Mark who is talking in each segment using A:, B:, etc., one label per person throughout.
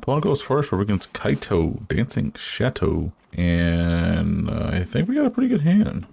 A: Opponent goes first. We're against Kaito, Dancing Chateau. And I think we got a pretty good hand.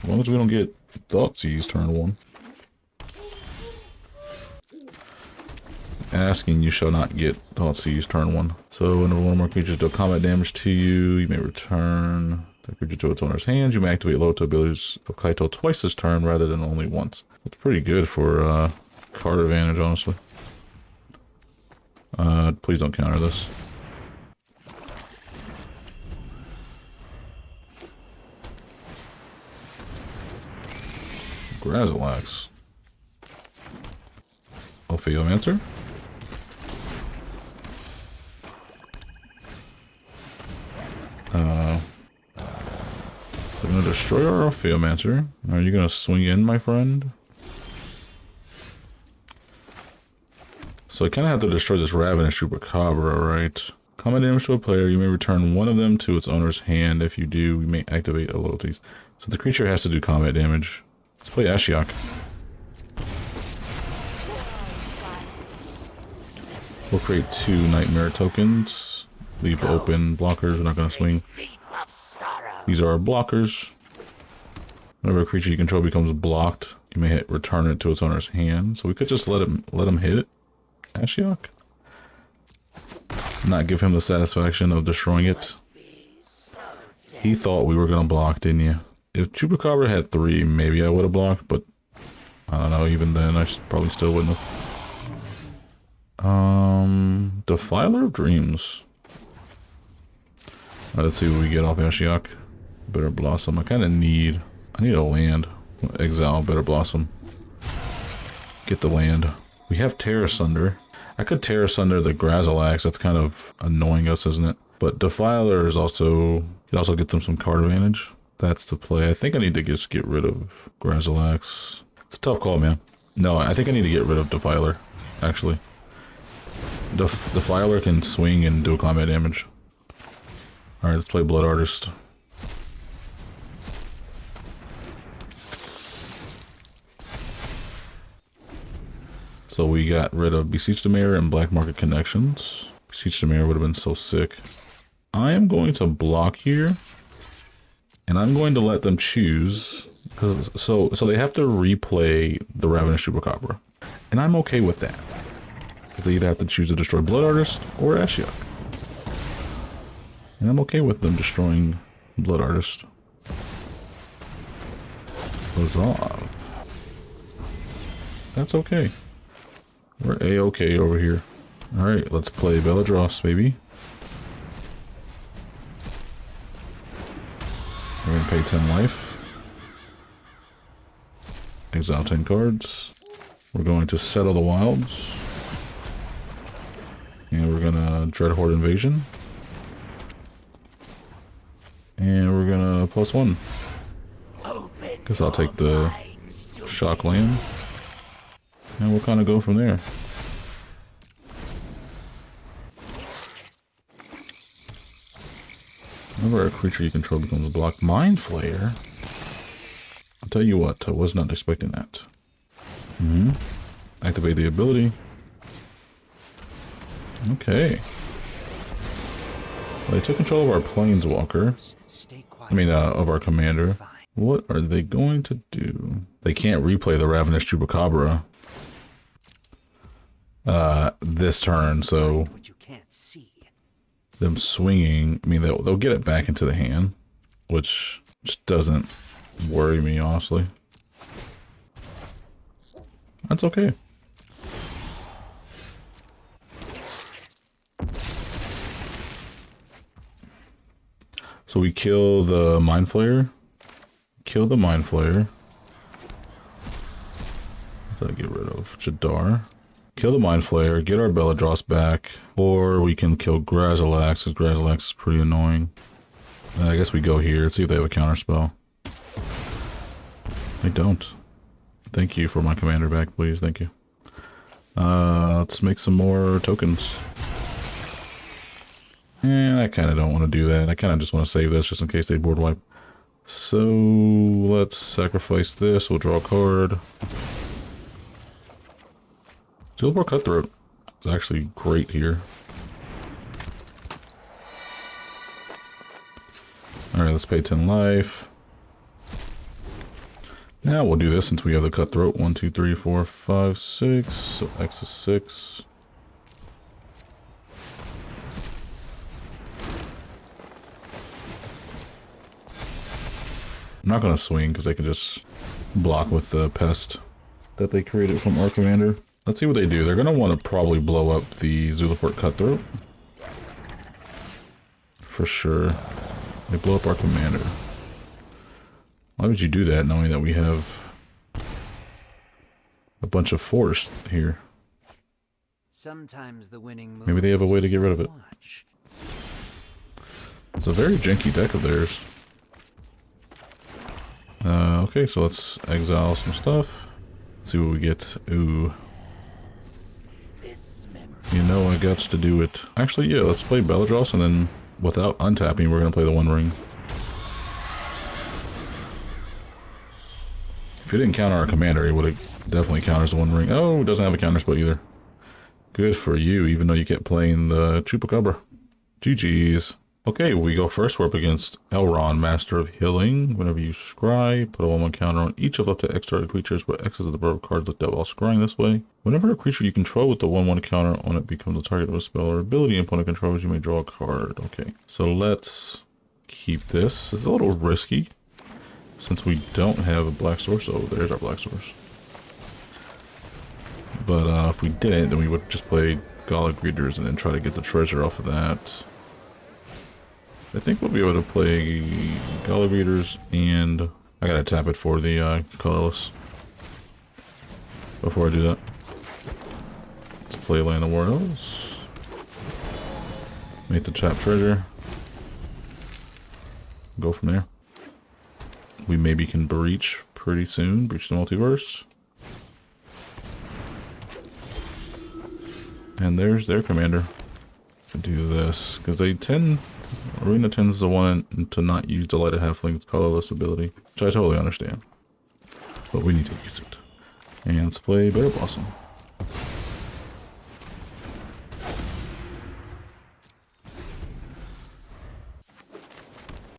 A: As long as we don't get Thoughtseize turn 1. Asking, you shall not get Thoughtseize turn 1. So whenever one more creatures deal combat damage to you, you may return the creature to its owner's hands. You may activate low-to abilities of Kaito twice this turn rather than only once. It's pretty good for card advantage, honestly. Please don't counter this. Grazilax. Ophiomancer. We're gonna destroy our Ophiomancer. Are you gonna swing in, my friend? So I kind of have to destroy this Ravenous Chupacabra, right? Combat damage to a player, you may return one of them to its owner's hand. If you do, you may activate abilities. So the creature has to do combat damage. Let's play Ashiok. We'll create 2 Nightmare tokens. Leave open blockers, we're not going to swing. These are our blockers. Whenever a creature you control becomes blocked, you may return it to its owner's hand. So we could just let him hit it. Ashiok. Not give him the satisfaction of destroying it. He thought we were going to block, didn't you? If Chupacabra had 3, maybe I would have blocked, but I don't know, even then I probably still wouldn't have. Defiler of Dreams. Let's see what we get off Ashiok. Bitter Blossom. I need a land. Exile Bitter Blossom. Get the land. We have Terra Sunder. I could Terra Sunder the Grazilax. That's kind of annoying us, isn't it? But Defiler is also... You can also get them some card advantage. That's the play. I think I need to just get rid of Grazilax. It's a tough call, man. No, I think I need to get rid of Defiler, actually. Defiler can swing and do combat damage. Alright, let's play Blood Artist. So we got rid of Beseech the Mayor and Black Market Connections. Beseech the Mayor would have been so sick. I am going to block here. And I'm going to let them choose. So they have to replay the Ravenous Chupacabra. And I'm okay with that. Because they either have to choose to destroy Blood Artist or Ashiok. And I'm okay with them destroying Blood Artist. Huzzah. That's okay. We're A-okay over here. Alright, let's play Beledros, baby. We're gonna pay 10 life. Exile 10 cards. We're going to Settle the Wilds. And we're gonna Dreadhorde Invasion. And we're gonna +1. Guess I'll take the Shock Land. And we'll kind of go from there. Whenever a creature you control becomes a block, Mind Flayer. I'll tell you what, I was not expecting that. Activate the ability. Okay. Well, they took control of our Planeswalker. I mean, of our commander. What are they going to do? They can't replay the Ravenous Chupacabra this turn, so them swinging, I mean, they'll get it back into the hand, which just doesn't worry me, honestly. That's okay. So we kill the Mind Flayer. Kill the Mind Flayer. What did I get rid of? Jadar. Kill the Mind Flayer, get our Beledros back, or we can kill Grazilax, because Grazilax is pretty annoying. I guess we go here, let's see if they have a counterspell. They don't. Thank you for my commander back, please, thank you. Let's make some more tokens. I kind of don't want to do that. I kind of just want to save this just in case they board wipe. So let's sacrifice this. We'll draw a card. Steelbore Cutthroat is actually great here. Alright, let's pay 10 life. Now we'll do this since we have the cutthroat. 1, 2, 3, 4, 5, 6. So X is 6. I'm not going to swing because they can just block with the pest that they created from our commander. Let's see what they do. They're going to want to probably blow up the Zulaport Cutthroat. For sure. They blow up our commander. Why would you do that knowing that we have a bunch of force here?
B: Sometimes the winning move.
A: Maybe they have a way to get rid of it. It's a very janky deck of theirs. Okay, so let's exile some stuff. See what we get. Ooh. You know I got to do it. Actually, yeah, let's play Beledros, and then without untapping, we're going to play the One Ring. If he didn't counter our commander, he would have definitely counters the One Ring. Oh, doesn't have a counter spell either. Good for you, even though you kept playing the Chupacabra. GG's. Okay, we go first. We're up against Elrond, Master of Healing. Whenever you scry, put a 1/1 counter on each of up to X target creatures, where X is the number of cards looked at while scrying this way. Whenever a creature you control with the 1/1 counter on it becomes the target of a spell or ability opponent controls, you may draw a card. Okay, so let's keep this. It's a little risky, since we don't have a black source. Oh, there's our black source. But if we didn't, then we would just play Gala Greeters and then try to get the treasure off of that. I think we'll be able to play Gala Greeters, and I gotta tap it for the colorless. Before I do that, let's play Land of War Elves. Make the trap treasure. Go from there. We maybe can breach pretty soon. Breach the multiverse. And there's their commander. Do this because they tend. Arena tends to want to not use Delighted Halfling's colorless ability, which I totally understand. But we need to use it. And let's play Bitter Blossom.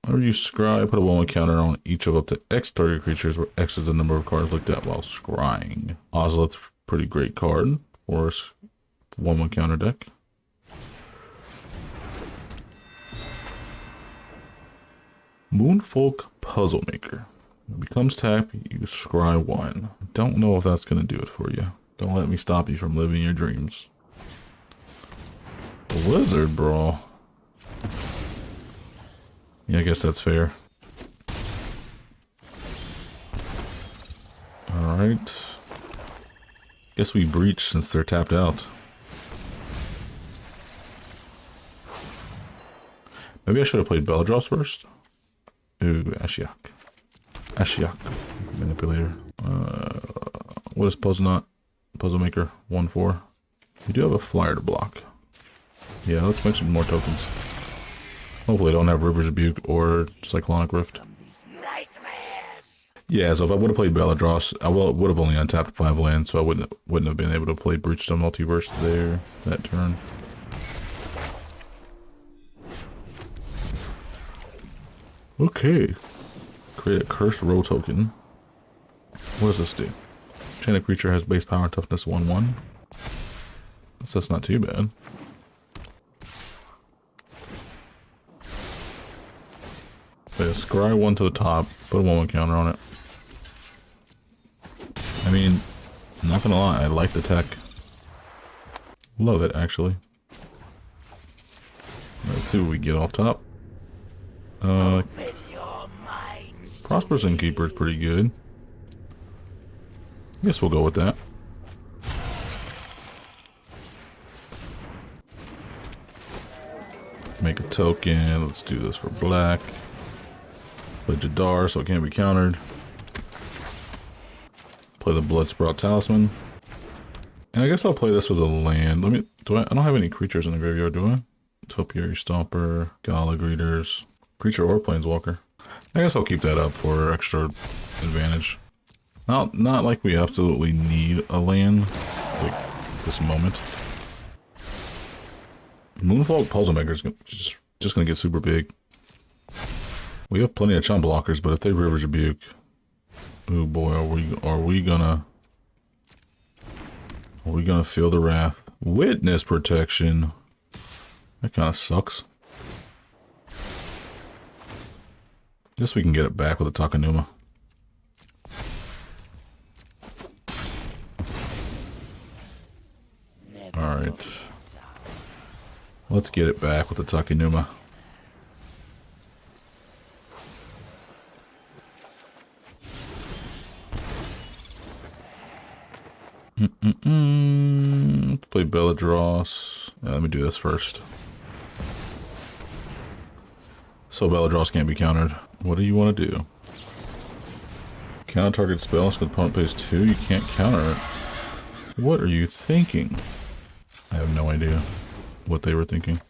A: Whenever you scry, put a 1/1 counter on each of up to X target creatures, where X is the number of cards looked at while scrying. Ozolith's pretty great card for us. 1/1 counter deck. Moonfolk Puzzle Maker. It becomes tap, you scry 1. Don't know if that's going to do it for you. Don't let me stop you from living your dreams. Wizard Brawl. Yeah, I guess that's fair. Alright. Guess we breach since they're tapped out. Maybe I should have played Beledros first. Ooh, Ashiok. Ashiok. Manipulator. What is Puzzle Maker? 1/4. We do have a flyer to block. Yeah, let's make some more tokens. Hopefully I don't have River's Rebuke or Cyclonic Rift. Yeah, so if I would have played Beledros, I would have only untapped 5 lands, so I wouldn't have been able to play Breach the Multiverse there that turn. Okay. Create a Cursed Row token. What does this do? Enchanted creature has base power and toughness 1/1. So that's not too bad. Okay, scry 1 to the top, put a 1/1 counter on it. I mean, I'm not gonna lie, I like the tech. Love it, actually. Let's see what we get off top. Prosperous Innkeeper is pretty good. Guess we'll go with that. Make a token. Let's do this for black. Play Jadar so it can't be countered. Play the Bloodsprout Talisman. And I guess I'll play this as a land. I don't have any creatures in the graveyard, do I? Topiary Stomper, Gala Greeters, creature or planeswalker. I guess I'll keep that up for extra advantage. Not like we absolutely need a land like this moment. Moonfolk Puzzle Maker is just gonna get super big. We have plenty of chump blockers, but if they Rivers Rebuke, oh boy, are we gonna feel the wrath? Witness Protection. That kind of sucks. Guess we can get it back with a Takenuma. Alright. Let's get it back with the Takenuma. Let's play Beledros. Let me do this first. So Beledros can't be countered. What do you want to do? Counter target spell, so the opponent pays 2. You can't counter it. What are you thinking? I have no idea what they were thinking.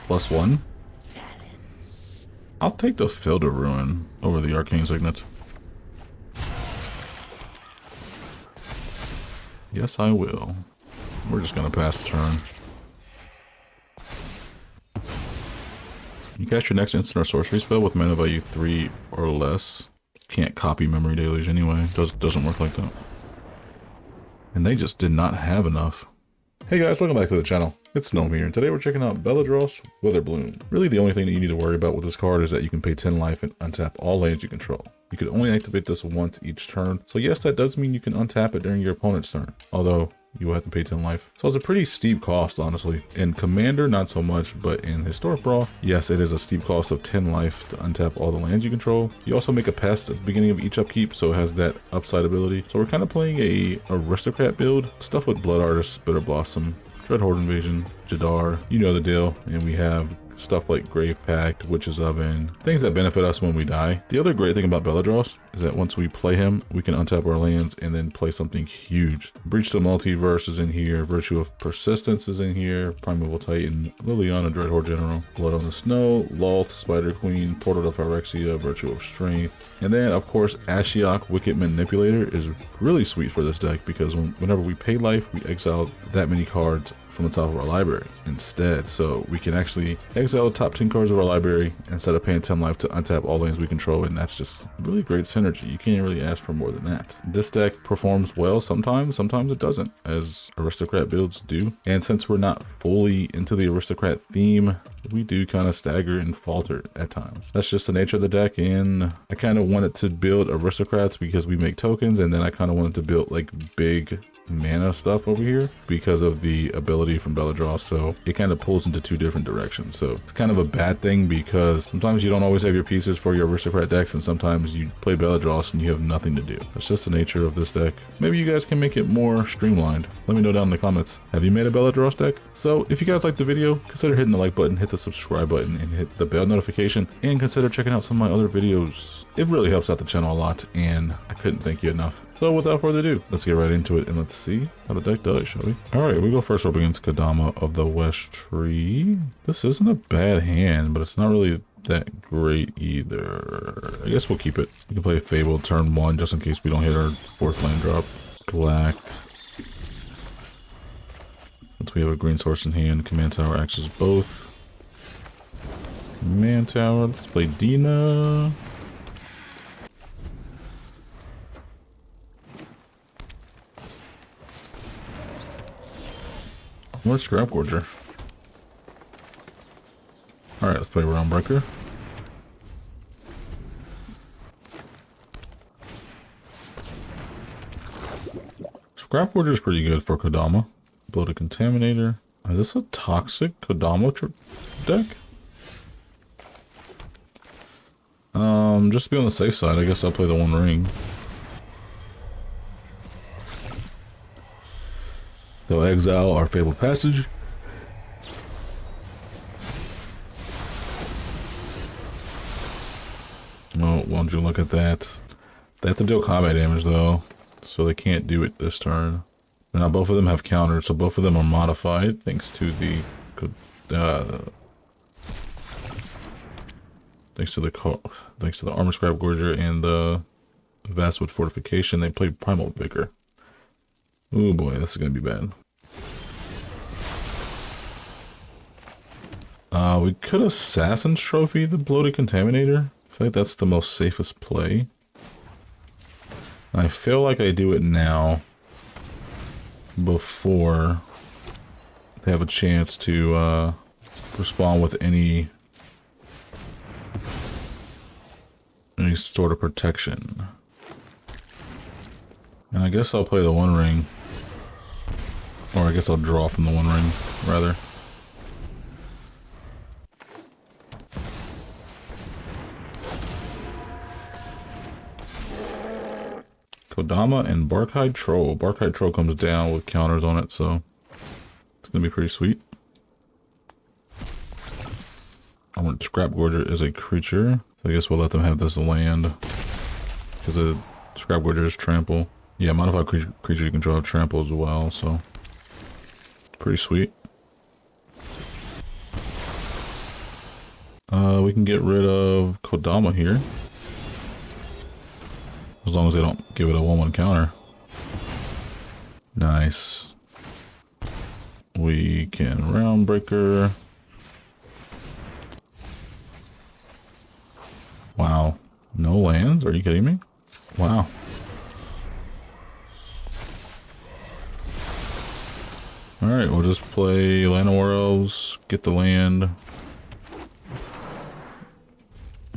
A: +1. I'll take the Filter Ruin over the Arcane Signet. Yes, I will. We're just gonna pass the turn. You cast your next instant or sorcery spell with mana value 3 or less. Can't copy Memory Deluge anyway. Doesn't work like that. And they just did not have enough. Hey guys, welcome back to the channel. It's Gnome here, and today we're checking out Beledros Witherbloom. Really the only thing that you need to worry about with this card is that you can pay 10 life and untap all lands you control. You can only activate this once each turn, so yes, that does mean you can untap it during your opponent's turn. Although, you will have to pay 10 life. So it's a pretty steep cost, honestly. In Commander, not so much, but in Historic Brawl, yes, it is a steep cost of 10 life to untap all the lands you control. You also make a pest at the beginning of each upkeep, so it has that upside ability. So we're kind of playing a Aristocrat build, stuff with Blood Artist, Bitter Blossom, Dreadhorde Invasion, Jadar, you know the deal, and we have stuff like Grave Pact, Witch's Oven, things that benefit us when we die. The other great thing about Beledros is that once we play him, we can untap our lands and then play something huge. Breach the Multiverse is in here, Virtue of Persistence is in here, Primeval Titan, Liliana, Dreadhorde General, Blood on the Snow, Lalt, Spider Queen, Portal of Phyrexia, Virtue of Strength, and then of course Ashiok, Wicked Manipulator is really sweet for this deck because whenever we pay life, we exile that many cards from the top of our library instead, so we can actually exile the top 10 cards of our library instead of paying 10 life to untap all lands we control, and that's just really great synergy. You can't really ask for more than that. This deck performs well sometimes it doesn't, as Aristocrat builds do, and since we're not fully into the Aristocrat theme, we do kind of stagger and falter at times. That's just the nature of the deck, and I kind of wanted to build Aristocrats because we make tokens, and then I kind of wanted to build like big mana stuff over here because of the ability from Beledros, so it kind of pulls into two different directions. So it's kind of a bad thing because sometimes you don't always have your pieces for your Aristocrat decks, and sometimes you play Beledros and you have nothing to do. That's just the nature of this deck. Maybe you guys can make it more streamlined. Let me know down in the comments. Have you made a Beledros deck? So if you guys liked the video, consider hitting the like button, hit the subscribe button, and hit the bell notification, and consider checking out some of my other videos. It really helps out the channel a lot, and I couldn't thank you enough. So without further ado, let's get right into it and let's see how the deck does, shall we? Alright, we go first up against Kodama of the West Tree. This isn't a bad hand, but it's not really that great either. I guess we'll keep it. We can play Fable turn 1 just in case we don't hit our 4th land drop. Black. Once we have a green source in hand, Command Tower acts as both. Command Tower, let's play Dina. Where's Scrap Gorger? Alright, let's play Realm Breaker. Scrap Gorger is pretty good for Kodama. Bloated Contaminator. Is this a toxic Kodama deck? Just to be on the safe side, I guess I'll play the One Ring. They'll exile our Fabled Passage. Oh, won't you look at that? They have to deal combat damage though, so they can't do it this turn. Now both of them have counters, so both of them are modified thanks to the Armor Scrap Gorger and the Vastwood Fortification. They played Primal Vigor. Oh boy, this is gonna be bad. We could Assassin's Trophy the Bloated Contaminator. I feel like that's the most safest play. I feel like I do it now before they have a chance to respond with any sort of protection. And I guess I'll play the One Ring. Or I guess I'll draw from the One Ring, rather. Kodama and Barkhide Troll. Barkhide Troll comes down with counters on it, so it's gonna be pretty sweet. I want Scrap Gorger is a creature, so I guess we'll let them have this land. Because the Scrap Gorger is trample. Yeah, modified creature you control trample as well, so pretty sweet. We can get rid of Kodama here. As long as they don't give it a 1/1 counter. Nice. We can Roundbreaker. Wow. No lands? Are you kidding me? Wow. Alright, we'll just play Land of War Elves, get the land.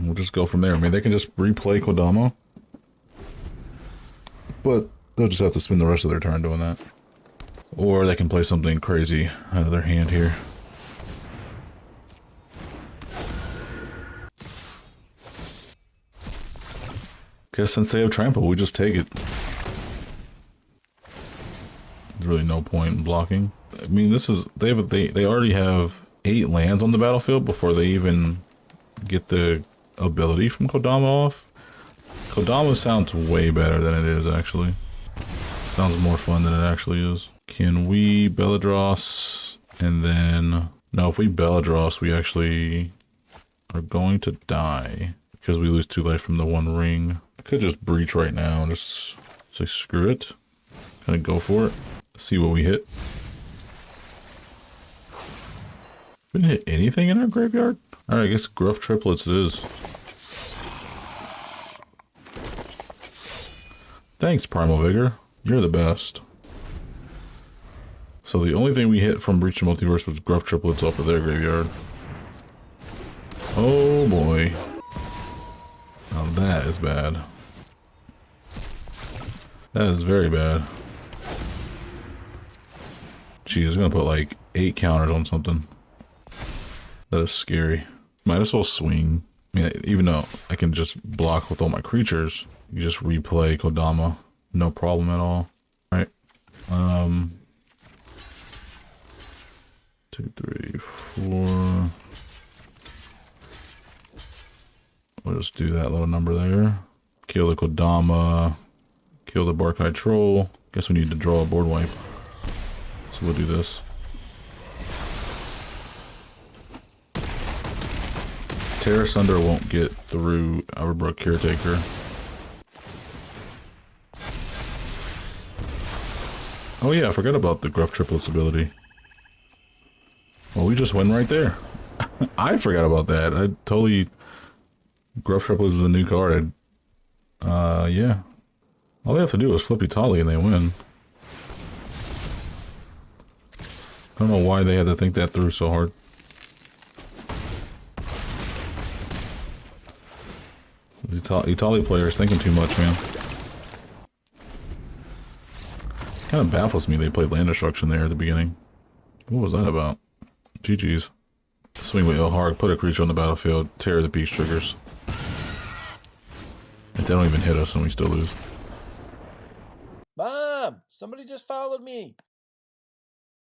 A: We'll just go from there. I mean, they can just replay Kodama. But they'll just have to spend the rest of their turn doing that. Or they can play something crazy out of their hand here. Guess since they have trample, we just take it. There's really no point in blocking. I mean, this is they already have 8 lands on the battlefield before they even get the ability from Kodama off. Kodama sounds way better than it is, actually. Sounds more fun than it actually is. Can we Beledros and then... No, if we Beledros, we actually are going to die. Because we lose 2 life from the One Ring. I could just Breach right now and just say screw it. Kind of go for it. See what we hit. We didn't hit anything in our graveyard? Alright, I guess Gruff Triplets it is. Thanks, Primal Vigor. You're the best. So the only thing we hit from Breach the Multiverse was Gruff Triplets off of their graveyard. Oh boy. Now that is bad. That is very bad. Geez, I'm gonna put like 8 counters on something. That is scary. Might as well swing. I mean, even though I can just block with all my creatures, you just replay Kodama. No problem at all. Right. 2, 3, 4. We'll just do that little number there. Kill the Kodama. Kill the Barkhide Troll. Guess we need to draw a board wipe. So we'll do this. Terra Sunder won't get through Everbrook Caretaker. Oh yeah, I forgot about the Gruff Triplets ability. Well, we just win right there. I forgot about that. I totally... Gruff Triplets is a new card. Yeah. All they have to do is flip Etali and they win. I don't know why they had to think that through so hard. These Etali players thinking too much, man. Kind of baffles me they played land destruction there at the beginning. What was that about? GG's. Swing with Ilharg, put a creature on the battlefield, tear the beast triggers. They don't even hit us and we still lose.
B: Mom! Somebody just followed me!